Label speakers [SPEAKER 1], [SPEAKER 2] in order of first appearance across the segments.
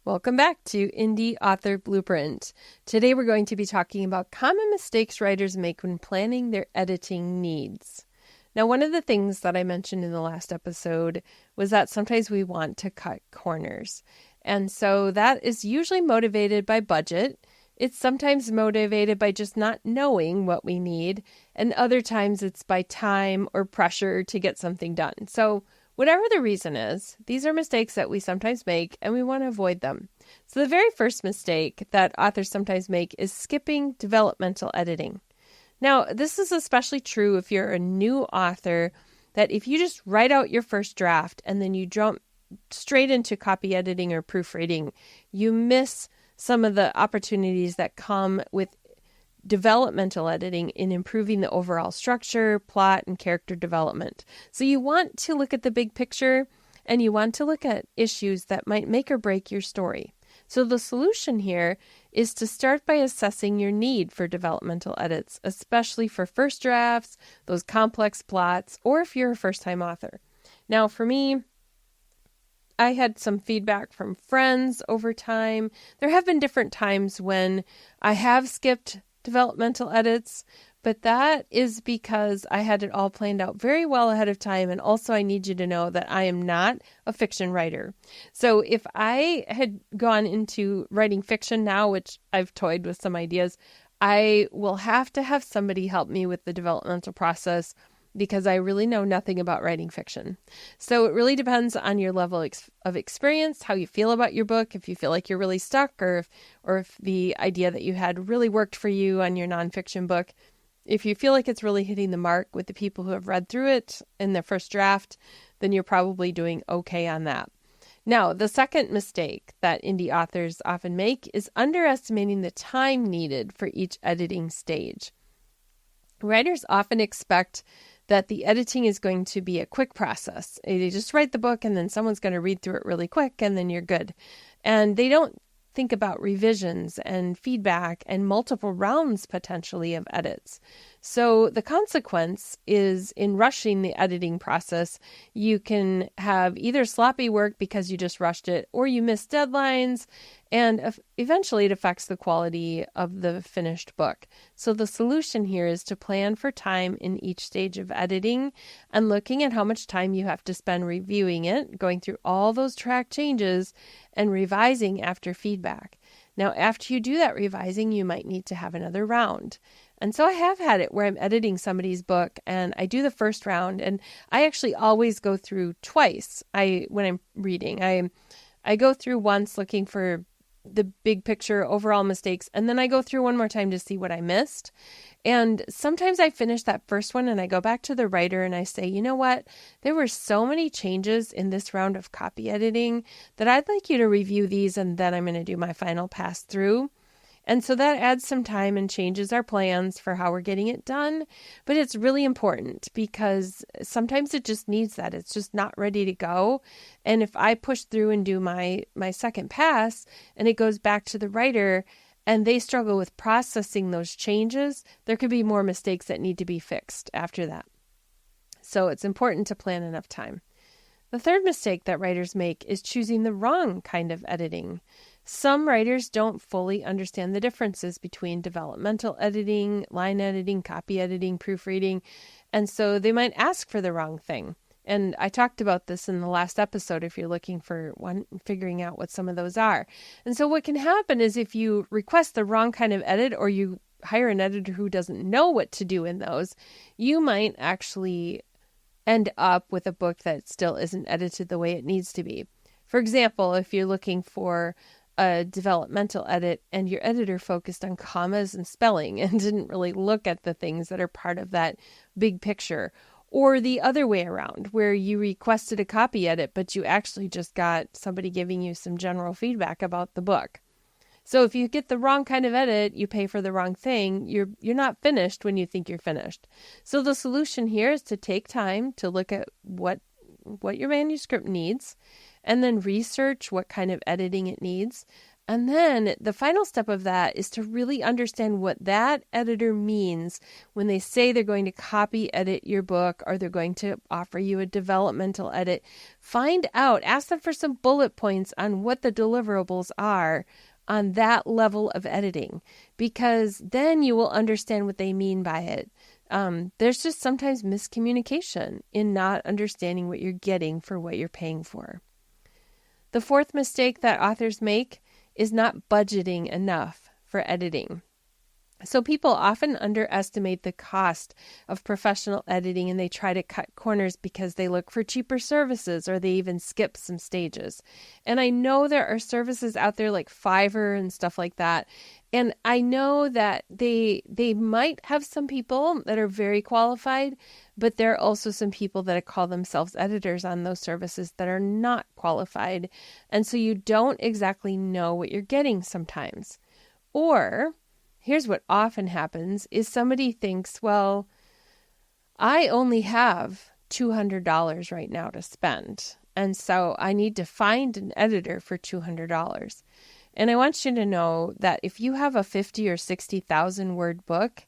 [SPEAKER 1] Welcome back to Indie Author Blueprint. Today we're going to be talking about common mistakes writers make when planning their editing needs. Now, one of the things that I mentioned in the last episode was that sometimes we want to cut corners. And so that is usually motivated by budget. It's sometimes motivated by just not knowing what we need. And other times it's by time or pressure to get something done. So whatever the reason is, these are mistakes that we sometimes make and we want to avoid them. So the very first mistake that authors sometimes make is skipping developmental editing. Now, this is especially true if you're a new author, that if you just write out your first draft and then you jump straight into copy editing or proofreading, you miss some of the opportunities that come with developmental editing in improving the overall structure, plot, and character development. So you want to look at the big picture and you want to look at issues that might make or break your story. So the solution here is to start by assessing your need for developmental edits, especially for first drafts, those complex plots, or if you're a first-time author. Now, for me, I had some feedback from friends over time. There have been different times when I have skipped developmental edits, but that is because I had it all planned out very well ahead of time. And also I need you to know that I am not a fiction writer. So if I had gone into writing fiction now, which I've toyed with some ideas, I will have to have somebody help me with the developmental process because I really know nothing about writing fiction. So it really depends on your level of experience, how you feel about your book, if you feel like you're really stuck, or if the idea that you had really worked for you on your nonfiction book. If you feel like it's really hitting the mark with the people who have read through it in their first draft, then you're probably doing okay on that. Now, the second mistake that indie authors often make is underestimating the time needed for each editing stage. Writers often expect that the editing is going to be a quick process. They just write the book and then someone's going to read through it really quick and then you're good. And they don't think about revisions and feedback and multiple rounds potentially of edits. So the consequence is in rushing the editing process, you can have either sloppy work because you just rushed it, or you miss deadlines, and eventually it affects the quality of the finished book. So the solution here is to plan for time in each stage of editing and looking at how much time you have to spend reviewing it, going through all those track changes, and revising after feedback. Now, after you do that revising, you might need to have another round. And so I have had it where I'm editing somebody's book and I do the first round, and I actually always go through twice. When I'm reading, I go through once looking for the big picture overall mistakes, and then I go through one more time to see what I missed. And sometimes I finish that first one and I go back to the writer and I say, you know what? There were so many changes in this round of copy editing that I'd like you to review these, and then I'm going to do my final pass through. And so that adds some time and changes our plans for how we're getting it done. But it's really important because sometimes it just needs that. It's just not ready to go. And if I push through and do my second pass and it goes back to the writer and they struggle with processing those changes, there could be more mistakes that need to be fixed after that. So it's important to plan enough time. The third mistake that writers make is choosing the wrong kind of editing. Some writers don't fully understand the differences between developmental editing, line editing, copy editing, proofreading, and so they might ask for the wrong thing. And I talked about this in the last episode if you're looking for one, figuring out what some of those are. And so what can happen is if you request the wrong kind of edit, or you hire an editor who doesn't know what to do in those, you might actually end up with a book that still isn't edited the way it needs to be. For example, if you're looking for a developmental edit and your editor focused on commas and spelling and didn't really look at the things that are part of that big picture, or the other way around where you requested a copy edit, but you actually just got somebody giving you some general feedback about the book. So if you get the wrong kind of edit, you pay for the wrong thing, you're not finished when you think you're finished. So the solution here is to take time to look at what your manuscript needs, and then research what kind of editing it needs, And then the final step of that is to really understand what that editor means when they say they're going to copy edit your book or they're going to offer you a developmental edit. Find out, ask them for some bullet points on what the deliverables are on that level of editing, because then you will understand what they mean by it. There's just sometimes miscommunication in not understanding what you're getting for what you're paying for. The fourth mistake that authors make is not budgeting enough for editing. So people often underestimate the cost of professional editing, and they try to cut corners because they look for cheaper services or they even skip some stages. And I know there are services out there like Fiverr and stuff like that. And I know that they might have some people that are very qualified, but there are also some people that call themselves editors on those services that are not qualified. And so you don't exactly know what you're getting sometimes. Or here's what often happens is somebody thinks, well, I only have $200 right now to spend, and so I need to find an editor for $200. And I want you to know that if you have a 50 or 60,000 word book,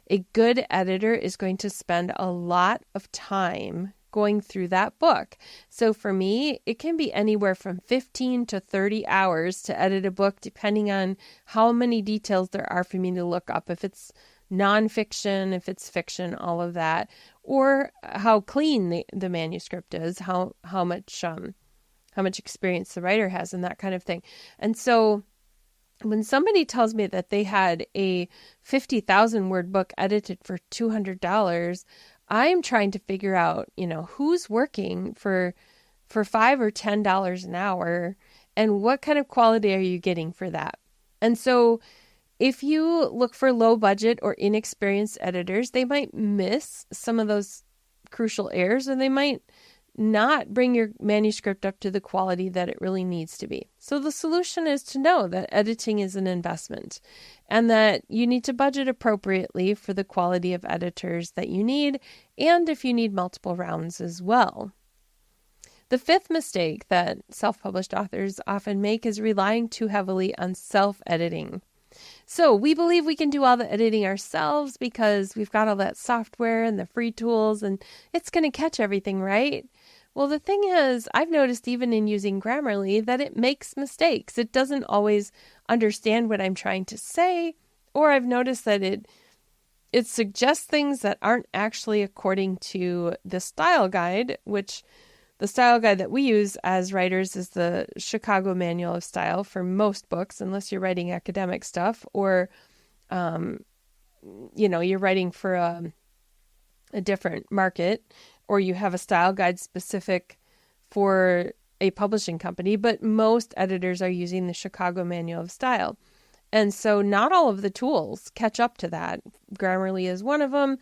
[SPEAKER 1] a good editor is going to spend a lot of time going through that book. So for me, it can be anywhere from 15 to 30 hours to edit a book, depending on how many details there are for me to look up. If it's nonfiction, if it's fiction, all of that, or how clean the manuscript is, how much experience the writer has, and that kind of thing. And so when somebody tells me that they had a 50,000 word book edited for $200, I'm trying to figure out, who's working for $5 or $10 an hour, and what kind of quality are you getting for that? And so if you look for low budget or inexperienced editors, they might miss some of those crucial errors, and they might not bring your manuscript up to the quality that it really needs to be. So the solution is to know that editing is an investment and that you need to budget appropriately for the quality of editors that you need, and if you need multiple rounds as well. The fifth mistake that self-published authors often make is relying too heavily on self-editing. So we believe we can do all the editing ourselves because we've got all that software and the free tools, and it's going to catch everything, right? Well, the thing is, I've noticed even in using Grammarly that it makes mistakes. It doesn't always understand what I'm trying to say, or I've noticed that it suggests things that aren't actually according to the style guide, which the style guide that we use as writers is the Chicago Manual of Style for most books, unless you're writing academic stuff or, you're writing for a different market, or you have a style guide specific for a publishing company. But most editors are using the Chicago Manual of Style. And so not all of the tools catch up to that. Grammarly is one of them.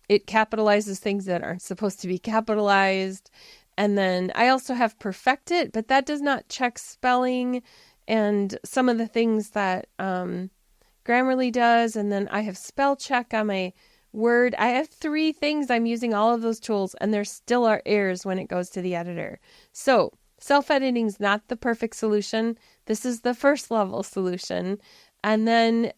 [SPEAKER 1] It capitalizes things that aren't supposed to be capitalized. And then I also have Perfect It, but that does not check spelling and some of the things that Grammarly does. And then I have spell check on my Word. I have 3 things. I'm using all of those tools, and there still are errors when it goes to the editor. So self-editing is not the perfect solution. This is the first level solution. And then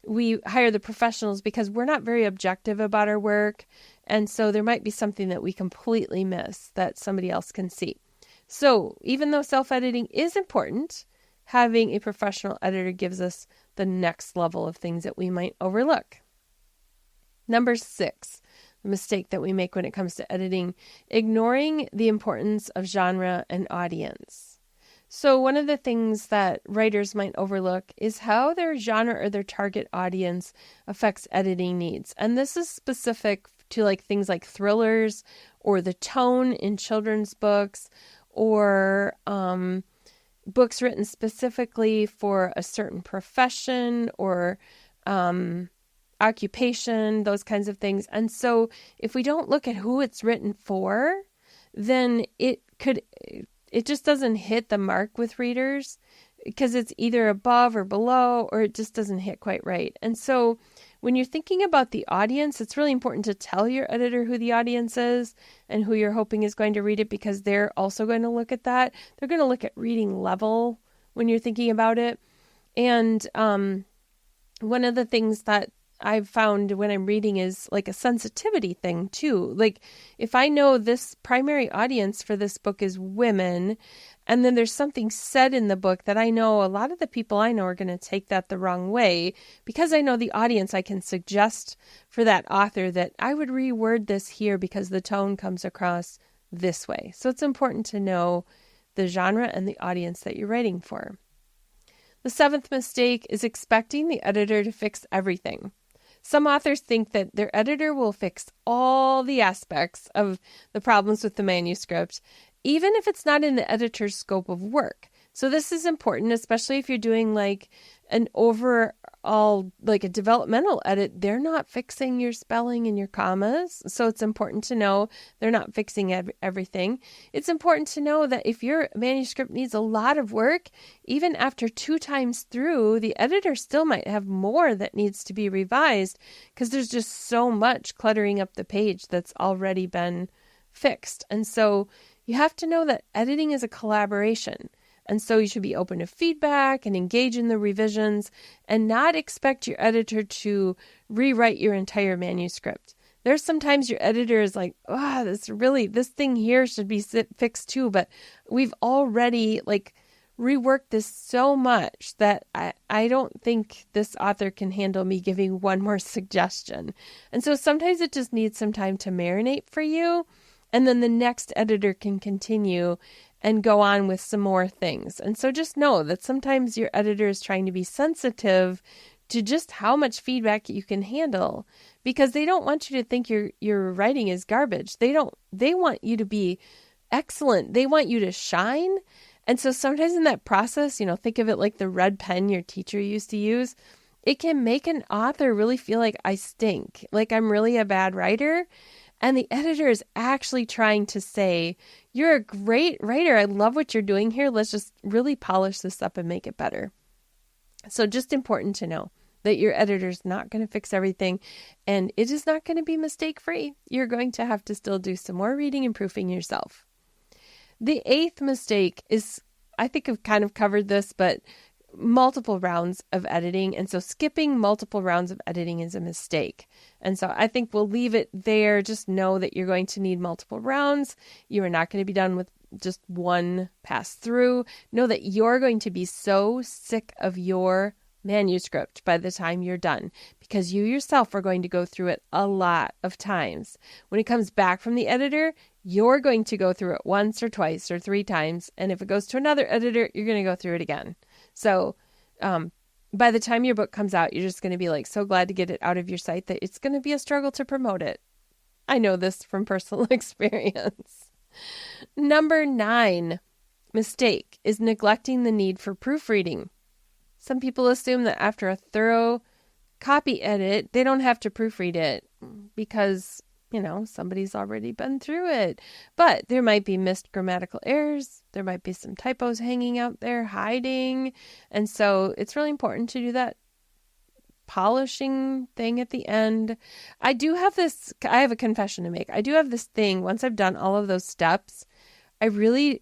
[SPEAKER 1] we hire the professionals because we're not very objective about our work. And so there might be something that we completely miss that somebody else can see. So even though self-editing is important, having a professional editor gives us the next level of things that we might overlook. Number 6, the mistake that we make when it comes to editing, ignoring the importance of genre and audience. So one of the things that writers might overlook is how their genre or their target audience affects editing needs. And this is specific to things like thrillers or the tone in children's books or books written specifically for a certain profession or occupation, those kinds of things. And so if we don't look at who it's written for, then it just doesn't hit the mark with readers because it's either above or below, or it just doesn't hit quite right. And so when you're thinking about the audience, it's really important to tell your editor who the audience is and who you're hoping is going to read it, because they're also going to look at that. They're going to look at reading level when you're thinking about it. And one of the things that I've found when I'm reading is like a sensitivity thing too. Like if I know this primary audience for this book is women, and then there's something said in the book that I know a lot of the people I know are going to take that the wrong way, because I know the audience, I can suggest for that author that I would reword this here because the tone comes across this way. So it's important to know the genre and the audience that you're writing for. The seventh mistake is expecting the editor to fix everything. Some authors think that their editor will fix all the aspects of the problems with the manuscript, even if it's not in the editor's scope of work. So this is important, especially if you're doing like an overall, like a developmental edit. They're not fixing your spelling and your commas. So it's important to know they're not fixing everything. It's important to know that if your manuscript needs a lot of work, even after 2 times through, the editor still might have more that needs to be revised because there's just so much cluttering up the page that's already been fixed. And so you have to know that editing is a collaboration. And so you should be open to feedback and engage in the revisions and not expect your editor to rewrite your entire manuscript. There's sometimes your editor is like, this thing here should be fixed too. But we've already reworked this so much that I don't think this author can handle me giving one more suggestion. And so sometimes it just needs some time to marinate for you. And then the next editor can continue and go on with some more things. And so just know that sometimes your editor is trying to be sensitive to just how much feedback you can handle, because they don't want you to think your writing is garbage. They want you to be excellent. They want you to shine. And so sometimes in that process, think of it like the red pen your teacher used to use. It can make an author really feel like I stink, like I'm really a bad writer. And the editor is actually trying to say, you're a great writer. I love what you're doing here. Let's just really polish this up and make it better. So just important to know that your editor's not going to fix everything, and it is not going to be mistake-free. You're going to have to still do some more reading and proofing yourself. The 8th mistake is, I think I've kind of covered this, but multiple rounds of editing. And so skipping multiple rounds of editing is a mistake. And so I think we'll leave it there. Just know that you're going to need multiple rounds. You are not going to be done with just one pass through. Know that you're going to be so sick of your manuscript by the time you're done, because you yourself are going to go through it a lot of times. When it comes back from the editor, you're going to go through it once or twice or 3 times. And if it goes to another editor, you're going to go through it again. So by the time your book comes out, you're just going to be so glad to get it out of your site that it's going to be a struggle to promote it. I know this from personal experience. Number 9 mistake is neglecting the need for proofreading. Some people assume that after a thorough copy edit, they don't have to proofread it because somebody's already been through it. But there might be missed grammatical errors. There might be some typos hanging out there, hiding. And so it's really important to do that polishing thing at the end. I have a confession to make. I do have this thing, once I've done all of those steps, I really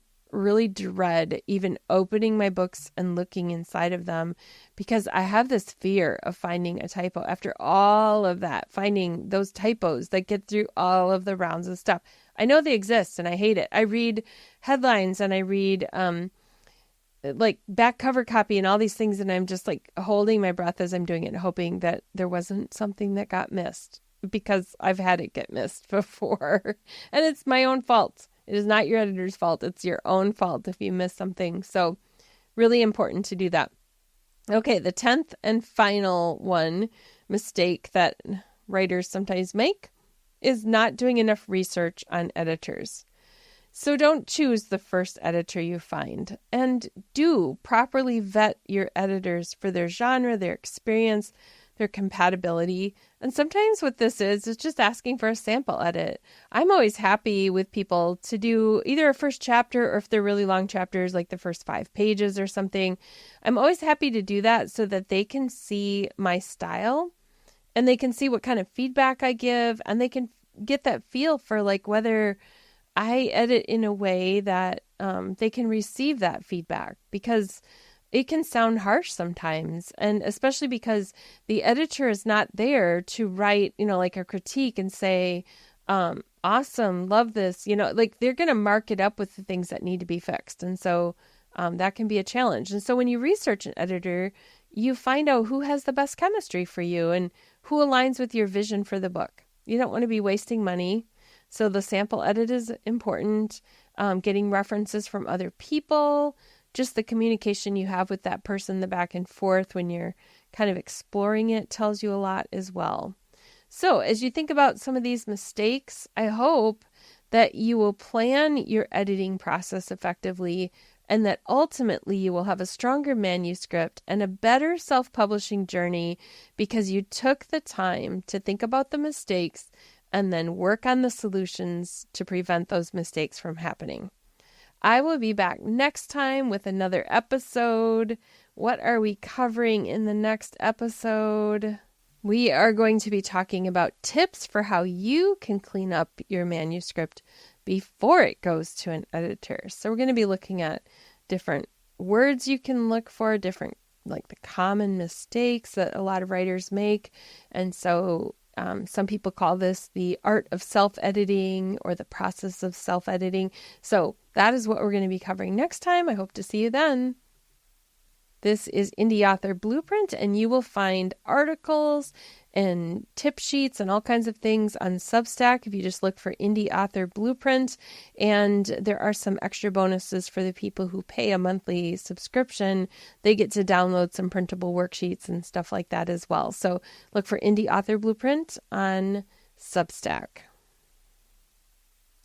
[SPEAKER 1] dread even opening my books and looking inside of them, because I have this fear of finding a typo after all of that, finding those typos that get through all of the rounds of stuff. I know they exist and I hate it. I read headlines and I read back cover copy and all these things, and I'm just holding my breath as I'm doing it, hoping that there wasn't something that got missed, because I've had it get missed before and it's my own fault. It is not your editor's fault. It's your own fault if you miss something. So really important to do that. Okay, the 10th and final mistake that writers sometimes make is not doing enough research on editors. So don't choose the first editor you find, and do properly vet your editors for their genre, their experience, their compatibility. And sometimes what this is just asking for a sample edit. I'm always happy with people to do either a first chapter, or if they're really long chapters, like the first 5 pages or something, I'm always happy to do that so that they can see my style and they can see what kind of feedback I give, and they can get that feel for whether I edit in a way that they can receive that feedback. Because it can sound harsh sometimes. And especially because the editor is not there to write, like a critique and say, awesome, love this, like they're going to mark it up with the things that need to be fixed. And so that can be a challenge. And so when you research an editor, you find out who has the best chemistry for you and who aligns with your vision for the book. You don't want to be wasting money. So the sample edit is important. Getting references from other people, just the communication you have with that person, the back and forth when you're kind of exploring it tells you a lot as well. So as you think about some of these mistakes, I hope that you will plan your editing process effectively and that ultimately you will have a stronger manuscript and a better self-publishing journey because you took the time to think about the mistakes and then work on the solutions to prevent those mistakes from happening. I will be back next time with another episode. What are we covering in the next episode? We are going to be talking about tips for how you can clean up your manuscript before it goes to an editor. So we're going to be looking at different words you can look for, different like the common mistakes that a lot of writers make. And so some people call this the art of self-editing or the process of self-editing. So that is what we're going to be covering next time. I hope to see you then. This is Indie Author Blueprint, and you will find articles and tip sheets and all kinds of things on Substack if you just look for Indie Author Blueprint. And there are some extra bonuses for the people who pay a monthly subscription. They get to download some printable worksheets and stuff like that as well. So look for Indie Author Blueprint on Substack.